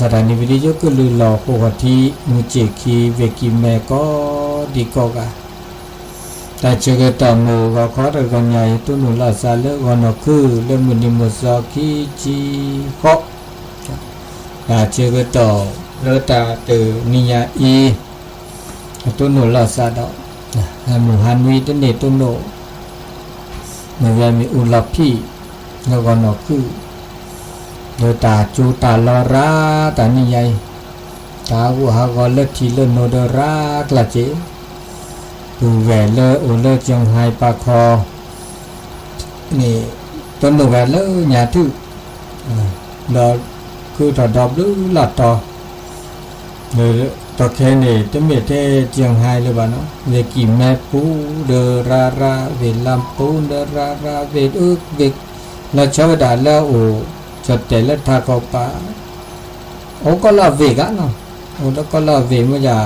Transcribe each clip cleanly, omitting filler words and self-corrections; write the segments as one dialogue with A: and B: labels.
A: สถานีวิทยุก็ลือหลอกโคกทีมุเจคีเวกิเมก็ดีก็กะแต่เจอต่อมูก็ขอตะกันใหญ่ตุนุลาซาเลวันคือเรื่องมุนิมุสาคีจีก็แต่เจอต่อเลตาเตนิยาอีตุนุลาซาดอกมุฮันวีตุเนตุโนมันยังมีอุลพีแล้วก็นคือโดยตาจูตาลอราตานี่ใหญ่ตาหัวหากอเลิทีเลิโนเดรากละเจดูแหวนเลโอเลจังไฮปาคอนี่ต้นแหวนเลหยาทึดอคือถอดดอกหรือหลัดต่อเลยต่อแค่นี้จะมีแต่จังไฮเลยบ้านเนาะเวกิแมปูเดราราเวลัมปูเดราราเวอึกเวกแล้วชาวดาแล้วโอจัดแต่ละทากปาโอก็ละเวกันเนาะโอแล้วก็ละเวมยา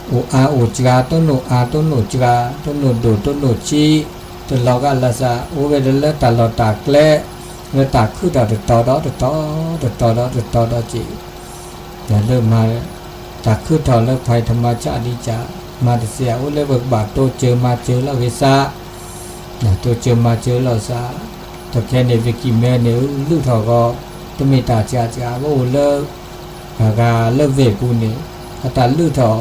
A: โออาโอจกาต้นโนอาต้นโนจกาต้นโนโดต้นโนชีตลอกาละซาโอเวเดละตลอดตากแลและตากคือตาต่อจีอย่าเริ่มมาตากคือถอดแล้วภัยธรรมชาติดีจ้ามาเสียโอเลเบิกบาทโตเจอมาเจอแล้วเวซาโตเจอมาเจอแล้วซาแต่แค่ในวิกิเมเนี่ยลูกทอก็ต้องมีตาจ้าว่าเลิกเวปูนี่ถ้าลูกทอ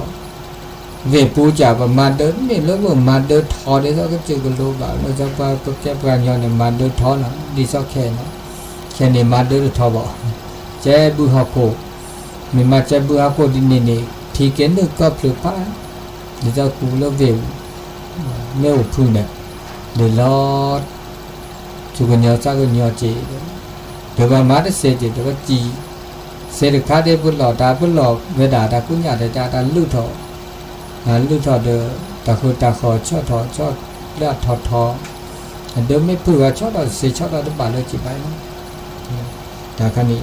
A: เวปูจ่าประมาณเดินนี่แล้วมาเดินทอได้สักก็เจอกันโลบะเราจะไปก็แค่การย้อนเนี่ยมาเดินทอนะดีสักแค่นะแค่นี้มาเดินทอบอกเจ้บุหะโคมีมาเจ้บุหะโคดินนี่ที่เกินนึกก็เปลือกป้าดีสักกูแล้วเวไม่อุพุเนี่ยเดือดร้อนทุกคนยอสักคนยอจีเดี๋ยวมาได้เสียจีเดี๋ยวจีเสียขาได้พุ่งหล่อตาพุ่งหล่อเวดาตาคุณยาได้ตาลูกทอลูกทอเดอตาคือตาคอชอดเลือดทอเดิมไม่พูดว่าชอดเสียชอดบาเลยจีไปนะตาคันนี้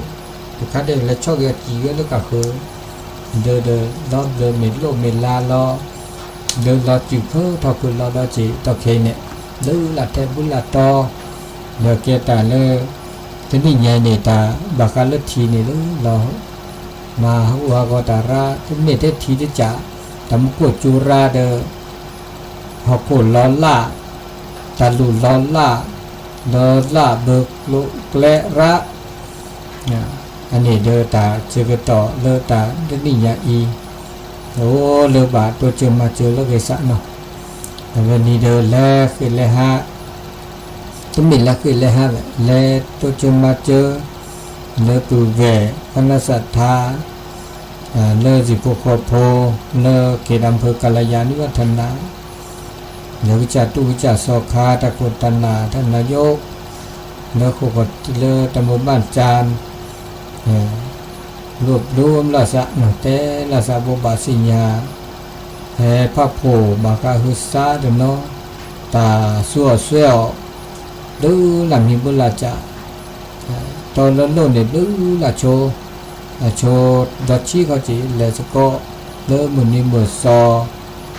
A: ทุกขาได้แล้วชอดก็จีก็แล้วก็คือเดิล้อเดิเมลเมลาล้อเดินล้อจีเพื่อทอคือล้อล้อจีตอเคเนี่ยดื้อละเทบุละตอเลือกเกตาเลยทีนี้ใหญ่เนี่ยตาบักการเลือกทีนี่เลยเรามาหัวก็ตาราทีนี้เททีที่จ่าทำกวดจูราเดอหอกโกล้อล่าตาลุล้อล่าเดินล่าเบิกลุเกลระเนี่ยอันนี้เดอตาเจอต่อเลือตาทีนี้ใหญ่อีโอ้เลือบาตัวเจอมาเจอแล้วเกษะเนาะแต่วันนี้เดอแลคือแลฮะตุ้มมิลละคือแลฮะแลตัวเจอมาเจอเลือปูเวพนัสธาเลือสิพุโคโพเลือเขตอำเภอกัลยาณิวัฒนาเลือวิจารตุวิจารสอคาตะโกตนาท่านนายกเลือโคกเลือตำบลบ้านจานรวบรวมลาสะหนเตลาสะโบบาสิญาพระโพบากาหุสาเดโนตาสัวเสียวดูลำหิบุลาจาตอนนั้นโน่นเนี่ยดูลาโชดัชชีเขาจีเลสก็เลิมุนิมุสอ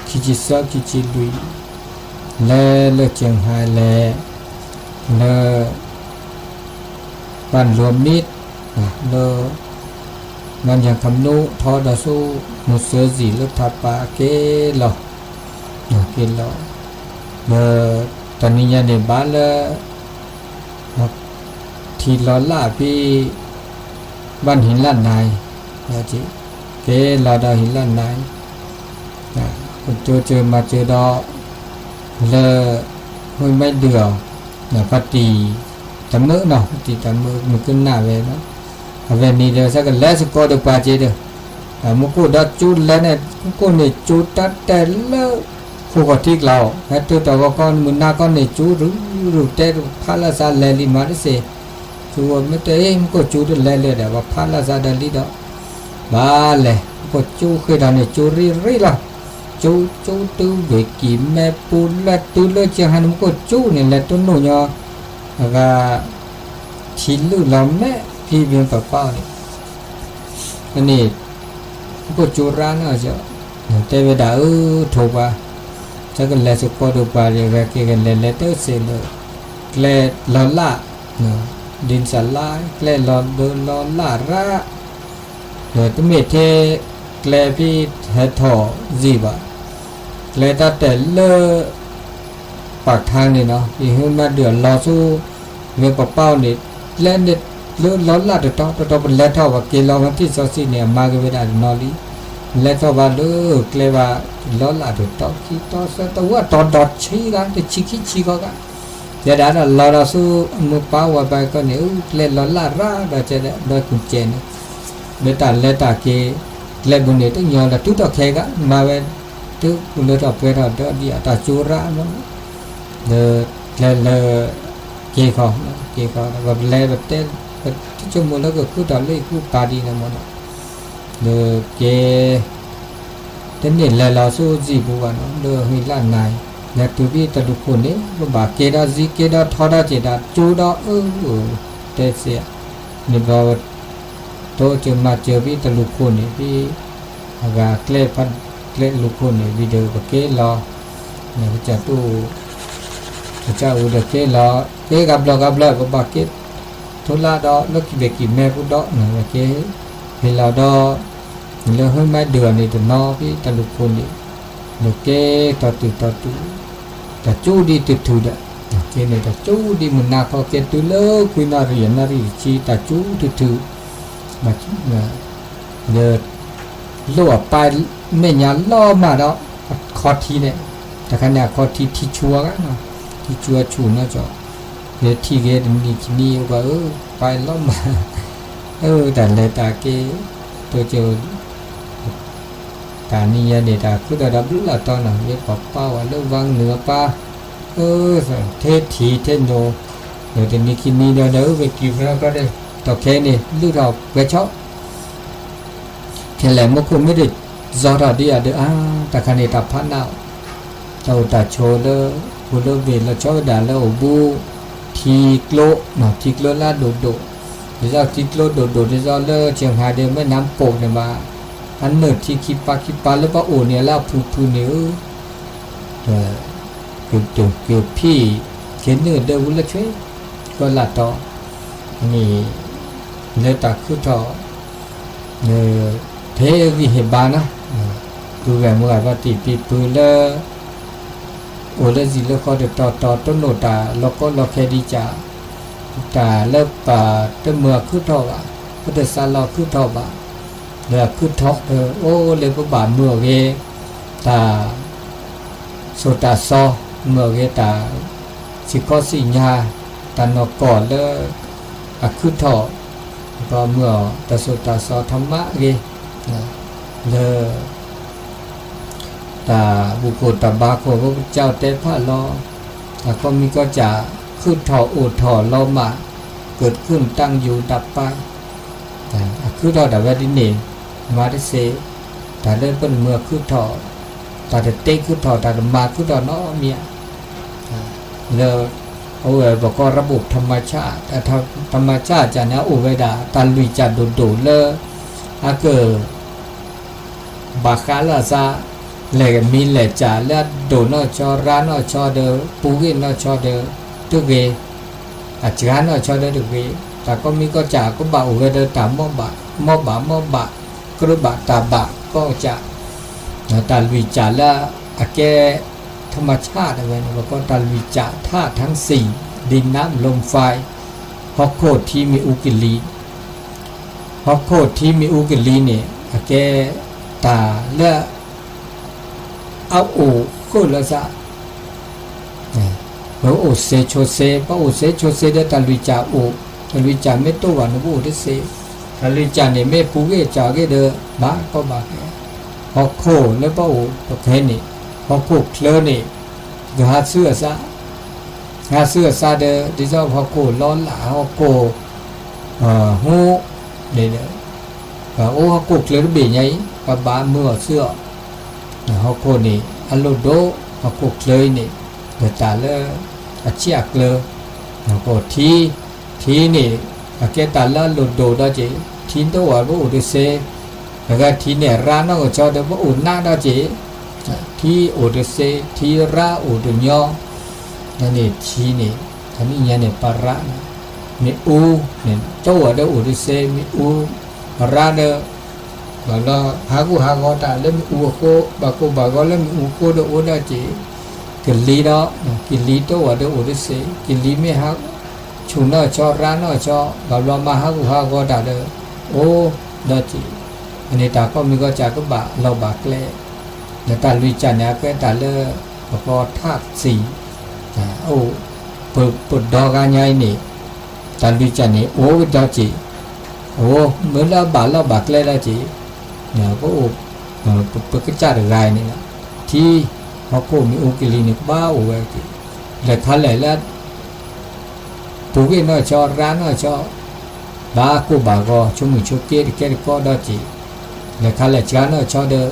A: คิจิซอคิจิลุยเลเจียงไฮเลบ้านรวมมิตรเลมันยังคำนุทอดาสู้มุสเซีลทับปาเกลตอนนี้ยังในบ้านเลยทีล้อล่าพี่บ้านหินล้านนายจีเกลาดาหินล้านนายคนเจอมาเจอดอเลยห้วยไม่เดือปฏิตำเนื้อเนาะปฏิตำเนื้อมันขึ้นหน้าเว้ยนะเว้ยนี่เดี๋ยวสักแล้วสักก็เดี๋ยวปาเจเด้อมุกุดัดจุดแล้วเนี่ยมุกุเนี่ยจุดตัดแต่แล้วผู้ก็ทิ้งเราแต่ตัวก็มุนนาก็เนี่ยจุดรู้แต่พาลาซาเลลิมาดิเซจูไม่แต่มุกุจุดเลเด้อว่าพาลาซาเดลิดอบาเลมุกุจุดคือตอนนี้จุดรีละจูตูเวกิแม่ปูละตูเลจังหันมุกุจุดเนี่ยแหละตัวโน่ยก็ชิลุลำแม่พี่เบียนป้าเนี่ยอันนี้ก็จูรานะจ๊ะแต่เวลาถูกป่ะจะกันแล้วสุดก็ดูป่ะยังไงกันแล้วเตอร์เซลแล้วลอล่าดินสลายแล้วลอล่าระ ตัวเมเทแกลพี่เฮทอจีบะแกลตัดแต่เลปากทางนี่เนาะที่ให้มาเดือดรอสู้เมื่อปะเป้านี่แล่นเด็ดเลือดร้อนละเดือดต่อเป็นแล่นเท่าว่าเกลอวันที่24เนี่ยมาก็เวลานอลีแล่นเท่าว่าเลือเกลว่าร้อนละเดือดต่อขี้ต่อซะตัวต่อดอดชี้กันแต่ชี้ก็กันเดี๋ยวนั้นเราสู้มือเป้าว่าไปก็เนี่ยเล่นร้อนละร่าเราจะได้กุญแจเนี่ยเล่นตาเกเล่นบุญเนี่ยต้องยอมละทุกต่อแข่กันมาเว้ทุกบุญเราไปเราเดี๋ยวดีตาจูระมันเล่นเกเขาแบบเล่นแบบเต้นที่จมูกแล้วก็คู่ต่อเลยคู่ปาดีนะมันเกเต้นเนี่ยเราสู้จีบัวเนาะหิล้านนายและตัวพี่ตะลุคนเนี่ยบ่าเกดาจีเกดาทอดาเจดาจูดาเตเสียนี่บ่โตจะมาเจอพี่ตะลุคนเนี่ยพี่กาเคลพันเคลลุคนเนี่ยวิดีโอเกลอเนี่ยจะตู้จะอุดเกลอเกกับลก็บ่าเกทุลาดอแล้วกิเบกิแม่พุดอเนี่ยเกเวลาดอเรื่องให้มาเดือนนี่ตัวนอพี่ตะลุคนนี่เกต่อตุแต่จูดีติดถือเด้เกเนี่ยแต่จูดีมันนาพอเกตุเลคุยนาเรียนนารีชีแต่จูติดถือมาเดือดล่อไปไม่ยาล่อมาแล้วคอทีเนี่ยแต่ขณะคอทีที่ชัวกันเนาะที่ชัวชูน่าจะเดี๋ยวที่เกนี่ว่าไปล่อมาแต่เลยตาเกตัวเจอตานี่ยาเดตาคือดับรู้ละตอนนั้นเรียกป้าป้าว่าเรื่องวังเหนือป้าเททีเทนโดเดี๋ยวนี้คิดนี่เดี๋ยวไปกินแล้วก็ได้ต่อแค่นี้ลูกเราไปชอบแค่แหลมมันคงไม่ได้จอดดีอ่ะเด้อแต่คันนี้ตาพันเอาเราตาโชว์เลยผู้เลิกเวรเราชอบด่าเราบูทีโกลเนาะทีโกลลาโดดเดี๋ยวทีโกลโดดเดี๋ยวเลยเชียงหาเดินแม่น้ำโป่งเนี่ยมาอันเนิดที่คิปาแล้วก็โอเนี่ยแล้วพูเนี่ยเกี่ยวพี่เขียนเนื้อเดินแล้วช่วยก็ละต่อนี่เนื้อตาคือต่อเนื้อเทวิเหบานะดูแหวนมือว่าตีปีปืนแล้วโอแล้วสิแล้วเขาเดือดต่อต้นโนตาแล้วก็เราแค่ดีจ่าตาแล้วป่าต้นเมือคือต่อว่าก็เดือดซาลอคือต่อว่าเดือดคือท็อกโอ้เลยก็บาดเมื่อเวตาโซตาซอเมื่อเวตาสิก็สิญาตานอก่อนแล้วคือท็อกก็เมื่อตาโซตาซอธรรมะเวเลยตาบุคคลตาบาโคพระเจ้าเตพระลอแต่ก็มีก็จะขึ้นถออุดถอลอมาเกิดขึ้นตั้งอยู่ดับไปคือถอดับวัดิเนมาได้เสแต่เล่นเป็นเมื่อคือถอแต่เตะคือถอแต่มาคือถอน้อเมียแล้วเอาไว้บอกก็ระบบธรรมชาติแต่ธรรมชาติจะนะอุเวดาตาลุยจัดโดดเลยเกิดบาคาลาซาเลยมีเลยจ่าแล้วโดนชอร้านชอเดอปูกินชอเดอตุเกอาจารย์ชอเดอตุเกแต่ก็มีก็จ่าก็บ่าวเวเดอตามมอบะกระบะตาบะก็จะตาลุยจ่าแล้วแกธรรมชาติอะไรนะแล้วก็ตาลุยจ่าธาตุทั้งสี่ดินน้ำลมไฟฮอกโคที่มีอุกิลีฮอกโคที่มีอุกิลีเนี่ยแกตาเลือเอาโอก็ละซะโอเซโชเซปะโอเซโชเซเดตาลุยจ่าโอตาลุยจ่าเมโตวันโบเดเซตาลุยจ่าเนี่ยเมปูเกจ่าเกเดบาก็บาฮอกโคแล้วปะโอก็แค่นี้ฮอกโคเคลนี่ก็หาเสื้อซะเดดิเจ้าฮอกโคร้อนหลาฮอกโคฮูเนี่ยโอ้ฮอกโคเคลเบใหญ่กับบาเมื่อเสื้อฮอกโคนี่อัลโลโดฮอกโคเคลนี่เดตาเลเชียเคลฮอกโคทีนี่แกตาลโลโดดอเจทีนตัวบ่อุดเซแล้วก็ทีเนี่ยร้านก็ชอเดบ่อุดหน้าดอเจทีอุดเซทีราอุดญอนั่นนี่ทีนี่อันนี้เนี่ยปาระมีอูเนี่ยตัวเดอุดเซมีอูราเด bà lo há cụ há gò ta lên u cô bà gò lên u cô đó u đó chỉ cái lý đó cái lý đó ở đó u đó sẽ cái lý mấy há chúng nó cho ra nó cho bà lo mà há cụ há gò ta đó ô đó chỉ anh ta có mi có trả các bà lâu bạc lệ người ta lui trả nhà cái ta lơ có thác gì ô bột đo ga nhai nè ta lui trả nè ô cái đó chỉ ô mới là bà lâu bạc lệ là chỉ nhà có ô cái trả được gai này thì họ có mi ô cái ly này bao vậy thì là thà lại là bố cái nó cho ra nó cho ba cô bà gò chúng mình chỗ kia thì cái có đó chỉ là khá là chán nó cho đỡ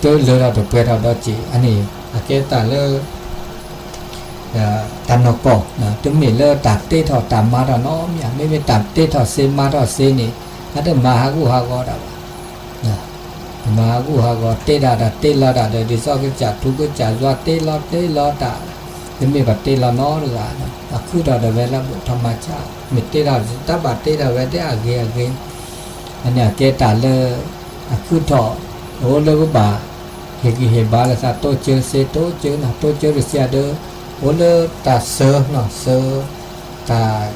A: tôi lừa là được quay đó chỉ anh này cái ta lừa ta nó có tôi mình lừa tạt tê thọ tạm mà đó nó mấy mấy tạt tê thọ xem mà đó xem này ada mà gu ha go đó mà gu ha go tê đã tê là đã để cho cái chả thu cái chả do tê lo đã thì mình phải tê là nó được à cứ đó là về là bộ tham ma cha mình tê là ta bảo tê là về thế à ghê anh nhà cái ta lơ cứ thọ ô lơ cái bà cái bà là sao tôi chơi xe tôi chơi nào tôi chơi được xe đỡ ô lơ ta sơ nó sơ ta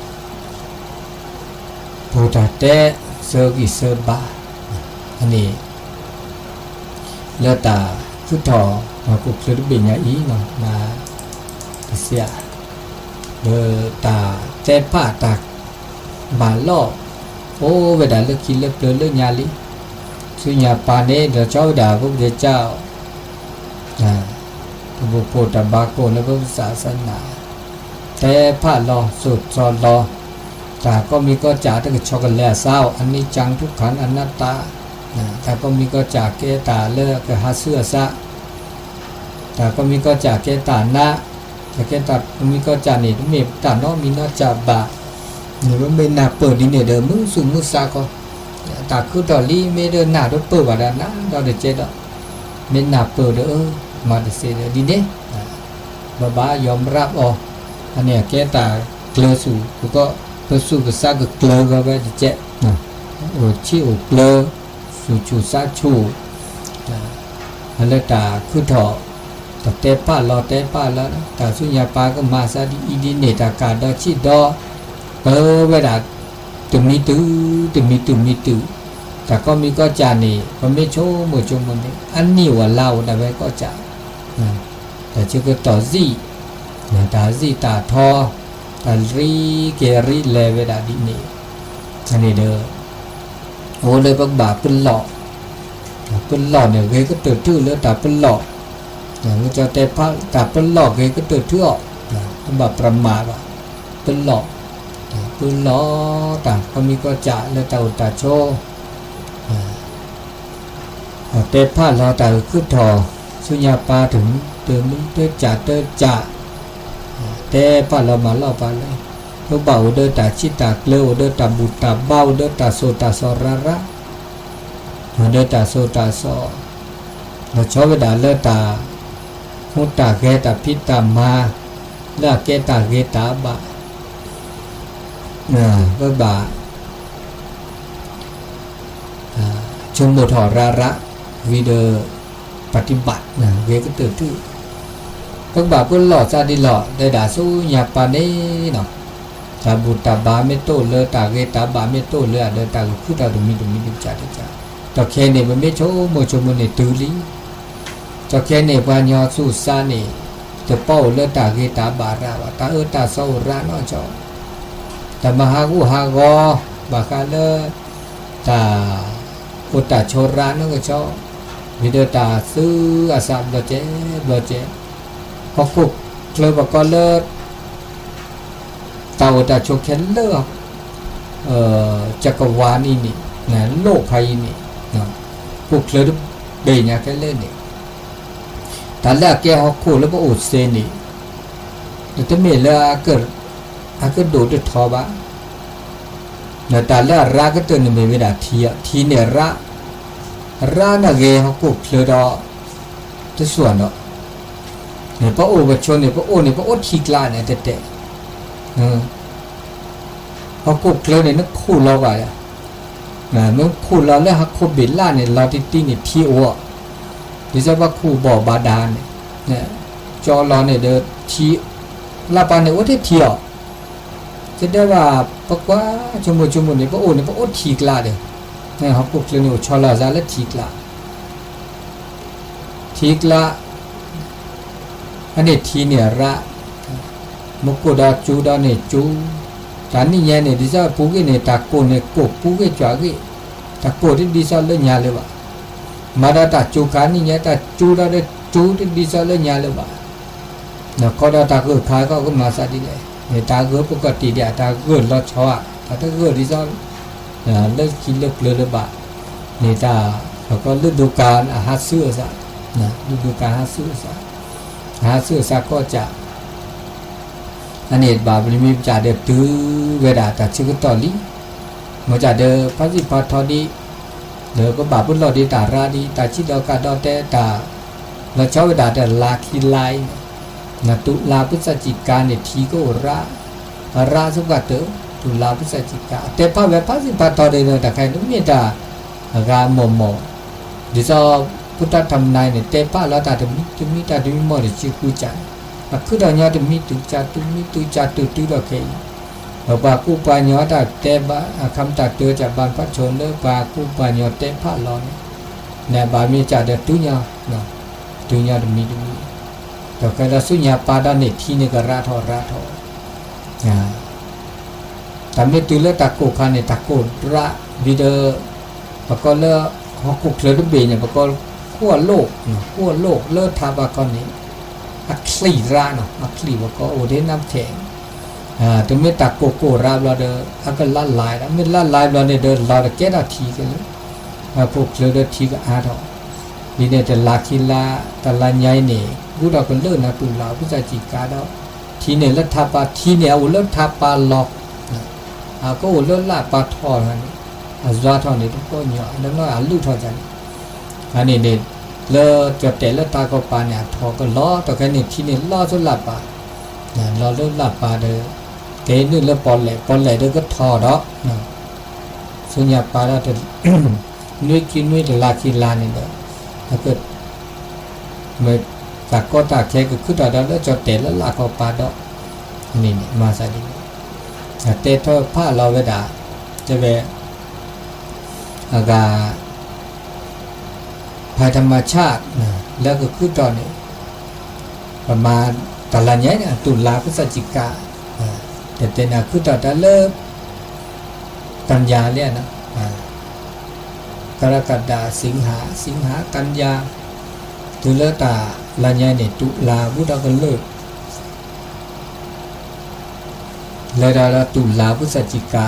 A: phụ ta té sơ cái sơ bà anh này lơ ta cứ thọ mà cuộc chơi được bình nhà ý mà xe đỡ ta té phá ta bà lo ô về đã lực khí lực lớn nhà lý sư nhà bà nê đã cho đã cũng để chào bộ phổ đã bà cô nó cũng xã sân nà thế phá lo sụt cho lo ta có mi có trả được cho cái lẻ sao anh ấy chẳng thúc khán anh nát ta ta có mi có trả cái ta lơ cái hạt sữa sa ta có mi có trả cái ta na cái ta mi có trả này mềm ta nó mi nó trả bà nếu bên nào ปิดđi để đỡ mướn sung mướn xa con ta cứ đòi đi mấy đứa nào đó ปิดvào đàn nát đó để chết đó bên nào ปิดđỡ mà để xe đi đấy bà yom rap anh này cái ta klơ su có klơ su cái sao cái klơ cái vậy để chết ở chiều klơ su chu sa chu anh là ta cứ thọ ta té pa lo ta su nhà pa cái mà sa đi này ta cả đó chỉ đó vậy là từng mi tứ ta có mi có trà này có mấy chỗ một chỗ một đấy ăn nhiều ở lào là vậy có trà ta chưa có tỏ gì ta gì ta tho ta ri kề ri lè vậy đã đi này anh này được ô đây bác bà phân lọ này ghế cái từ thứ nữa ta phân lọ người cho tay phát ta phân lọ ghế cái từ thứ họ bà prama bà phân lọ cứ lo ta có mi có trả lên tàu ta cho tê pha lo ta cứ thò su nhà paถึงtừ mình tới trả tê pha lo mà lo pa lên nó bảo đơ ta chi ta lơ đơ ta bụt ta bao đơ ta so ra đơ ta so nó cho về đã lơ ta hút ta ghé ta pít ta ma là cái ta ghé ta bà với bà trong một họ ra video patibat về cái từ thứ các bà cứ lọ ra đi lọ để đã số nhà bà đấy nó ta bút ta ba mét tô lơ ta ghé ta ba mét tô lơ để ta cứ ta đúng mình trả ta khen này mấy chỗ một chỗ một này tứ lý ta khen này bao nhiêu su sa này từ bao lơ ta ghé ta ba ra ta ở ta sau ra nó cho ta mà ha go bà khá lơ ta cô ta cho ra nó cho vì đưa ta sư sạm bờ chế họ phục lơ bà con lơ tàu ta cho khen lơ Chakawani nè lô khay nè phục lơ đầy nhà cái lên nè ta là cái họ khổ lơ bà ổ xe nè tôi mình là cái đồ được thò bá người ta là ra cái tên này mình đã thi này ra là ghê họ cục lừa đó tôi xuẩn đó này có ô vật cho này có ô thịt lại này tệ họ cục lừa này nó khổ lo vậy เมื่อคู่เราแล้วฮักคู่บิลล่าเนี่ยเราที่นี่ที่โอดิฉันว่าคู่บ่อบาดาลเนี่ยจอเราเนี่ยเดินที่ลาปานเนี่ยว่าที่เที่ยวจะได้ว่าปกว่าชมบุเนี่ยพระโอเนี่ยพระโอทีกลาเด้เนี่ยฮักคู่เนี่ยชอลาซาและทีกลาอันนี้ทีเนี่ยระมุกุดาจูดาเนี่ยจูตอนนี้เนี่ยดิฉันพูดกันเนี่ยตะโกนเนี่ยกูพูดกันจ้ากี้ตะโกนที่ดิฉันเล่นยาเลยวะมาได้ตะจูการนี่เนี่ยตะจูดาเนี่ยจูที่ดิฉันเล่นยาเลยวะเนี่ยก็ได้ตะกูขายก็มาสัตย์เลยเนี่ยตะกูปกติเดียตะกูรถชัวตะกูดิฉันเลิกกินเลิกเลือดบ้าเนี่ยตะแล้วก็ฤดูกาลอาหารเสื้อซะนะฤดูกาลอาหารเสื้อซะก็จะอันนี้บาปลิมีจ่าเดือดตื้อเวลาตัดชิกตอลีมาจ่าเดือพระสิพัทธอดีเดือก็บาปบุญหลอดีตาราดีตาชิดอกาดอเตตาเราเช้าเวลาเดือลาคิไลนะตุลาพฤศจิกาเนี่ยทีก็ราสุกัตเตตุลาพฤศจิกาแต่พระเวพระสิพัทธอดีเนี่ยแต่ใครนึกไม่ได้กาโมดิฉันพุทธธรรมนายเนี่ยแต่พระเราตาถึงมีตาถึงมอดิชิคุจันคือตอนนี้จะมีตุจัตุเราเคยบาคูปานยอดเตบะคำตัดเตือจากบรรพชนเลิกบาคูปานยอดเตพระล้อนเนี่ยบามีจ่าเดือดตุญญาเนาะตุญญาจะมีแต่ใครเราสุญญาปาดานเนี่ยที่นี่ก็ราทอแต่ไม่ตื่นแล้วตะโกคันเนี่ยตะโกระวิเดอปะก็เลิกฮอกกุกเลยทุกปีเนี่ยปะก็ขั้วโลกเลิกทาบะก่อนนี้อัคลีราเนาะอัคลีว่าก็โอเดน้ำแข็งถึงไม่ตักโกราบเราเดออักละลายแล้วไม่ละลายเราเนี่ยเดินเราจะแก้ได้ทีกันเลยพวกเราเดินทีก็อาร์ทอดีเนี่ยแต่ลาคิลาแต่ละใหญ่เนี่ยกูเราก็เลิกนะตุลาพิจารจิกาแล้วทีเนี่ยรัฐปาทีเนี่ยเอาเลิกทับปาล็อกก็เอาเลิกลาปาทอนั่นซาทอเนี่ยทุกคนเนี่ยแล้วก็อาลูทอจันอันนี้เนี่ยเลจะแต่ละตาก็ปาเนี่ยทอก็ล้อต่อกันนี่ที่นี่ล้อจนหลับปาล้อเริ่มหลับปาเด้อเกนึกแล้วปอนแหล่เด้อก็ทอดอกสุญญาปาแล้วจะนุ้ยกินนุ้ยลากิลานี่เด้อถ้าเกิดเมื่อจากก็ตาแค่ก็คือต่อแล้วจะแต่ละลาก็ปาดอกนี่มาซะดิแต่ถ้าผ้าเราเวดาจะเวอากาภายธรรมชาติแล้วก็คือตอนนี้ประมาณตลาดใหญ่เนี่ยตุลาพฤศจิกาแต่เนี่ยคือตอนเริ่มกันยาเนี่ยนะกรกฎาสิงหากันยาตุลาตาลาใหญ่เนี่ยตุลาพุทธกันเลิกแล้วเราตุลาพฤศจิกา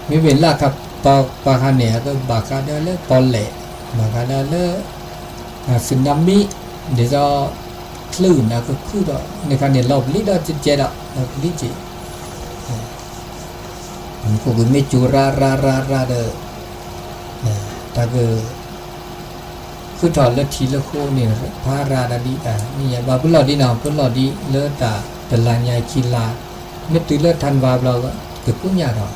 A: มีเวลาครับปาคาเนี่ยก็บาคาเดลปอลเล่บาคาเดลสึนามิเดี๋ยวจะคลื่นนะก็คือดอกในการเนี่ยเราลิดจะเจดเราลิจิมันก็คือไม่จูราเดอแต่คือถอดแล้วทีละโคเนี่ยพาราดาดีนี่บาพุลอดีนาพุลอดีเลือดแต่ลานใหญ่คิลาไม่ตื่นเลือดทันวาเราก็เกิดกุ้งยาดอก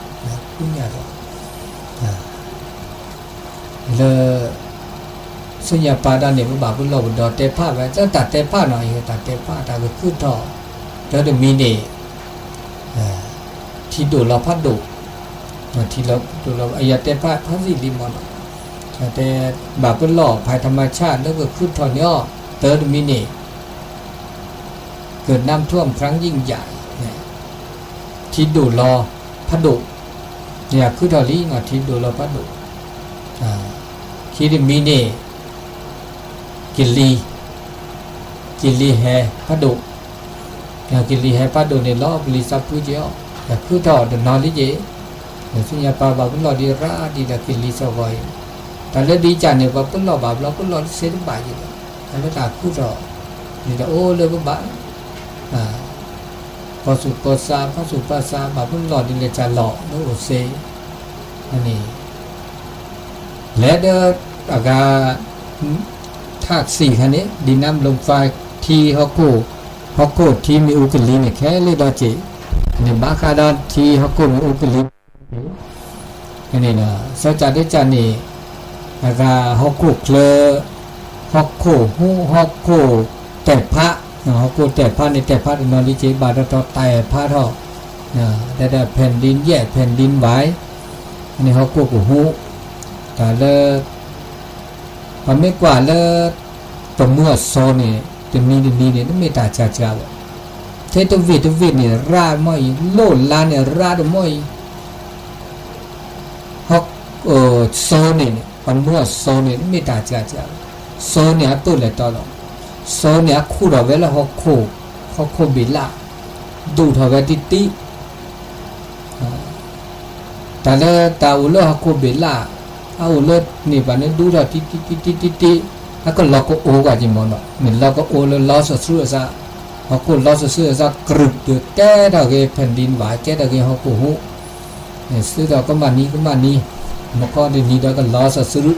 A: le sunya pada ni ba bu lo do te pha ba cha ta te pha no yi ta te pha ta ko khu tho do de mi ni thi do lo pha do thi lo do lo aya te pha pha si li mo noแต่บาปเป็นหล่อภายธรรมชาติแล้วก็ขึ้นทอนย่อเติร์ดมินิเกิดน้ำท่วมครั้งยิ่งใหญ่ที่ดูรอพัดดุเนี่ยคือทอลี่เนาะที่ดูรอพัดดุคิดมินิกิลีแฮพัดดุกิลีแฮพัดดุเนี่ยล้อบริษัทผู้เจ้าแต่คือทอดนอนลิเจแต่สุญญาปาบาเป็นหล่อดีราดีแต่กิลีสวายแต่เรื่องดีจังเนี่ยว่าปุ่นหล่อบาปเราปุ่นหล่อเสียบายอยู่แล้วแต่คู่รอนี่แต่โอ้เลยก็บ้าพอสุภาษาบาปปุ่นหล่อดีเลยจะหล่อแล้วโอเซอันนี้และเด้ออาการธาตุสี่คันนี้ดินน้ำลมไฟทีฮอกโกทีมีอุกฤษเนี่ยแค่เลยดอเจเนี่ยบาคาดอนทีฮอกโกมีอุกฤษ อันนี้นะสัจจะได้จันนี่ก็ฮอกคุเคลฮอกโคฮูฮอกโคแต่พระฮอกโคแต่พระในแต่พระนอนดิเจบาดต่อแต่พระเท่าได้แผ่นดินแยกแผ่นดินไหวอันนี้ฮอกโคกูฮูแต่เลิกพอไม่กว่าเลิกตัวเมื่อโซนี่ตัวนี้นี่ต้องไม่ตาจ้าเทตัววินี่ราดไม่โลดลานเนี่ยราดไม่ฮอกโซนี่ปันเมื่อโซนี่ไม่ตาจ้าโซเนี่ยตัวเลยต่อหรอโซเนี่ยคู่เราเวลาฮอกโคบิลาดูเท่ากับติแต่ละตาอุลฮอกโคบิลาเอาอุลนี่ปันนี้ดูเท่าติแล้วก็ล็อกโอกว่าจิมอนเนาะเหมือนล็อกโอแล้วล้อสุดซะฮอกโคล้อสุดซะกรึบเดือดแก้ดอกแผ่นดินไหวแก้ดอกฮอกโคหูเนี่ยซื้อดอกก็มานี้มันก็ได้นี้ดอกก็ล้อสุด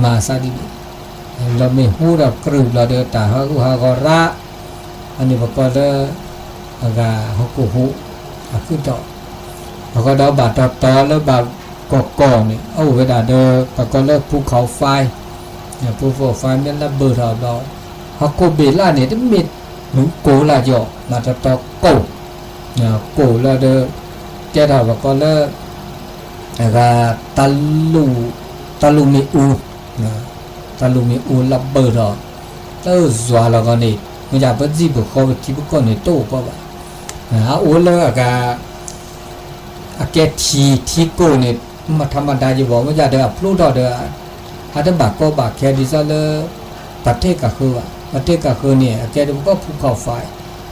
A: มาซะดิเราไม่หูดอกกรึบเราเดือดตาฮอกก็ระอันนี้มันก็เด้อฮอกโคหูขึ้นต่อแล้วก็ดอกบาดต่อแล้วบาดก่อนี่เอาเวลาเด้อก็เลิกภูเขาไฟเนี่ยภูเขาไฟมันระเบิดเราฮอกโกเบล่าเนี่ยต้องมีหนูโกลาจ่อมาต่อโกเนี่ยโกแล้วเด้อแกเราก็เลิกตาลูมีอูนะตาลูมีอูระเบิดเราจัวเราก็นี่มันจะเป็นจีบเขาที่บุกคนนี่โตก็ว่าโอ้แล้วแกทีโกเนี่ยมาธรรมดาอยู่บอกว่าจะเดือดพลุดเดือดอาจจะบากก็บากแค่ดิซะเลยประเทศก็คือเนี่ยแกดูก็ภูเขาไฟ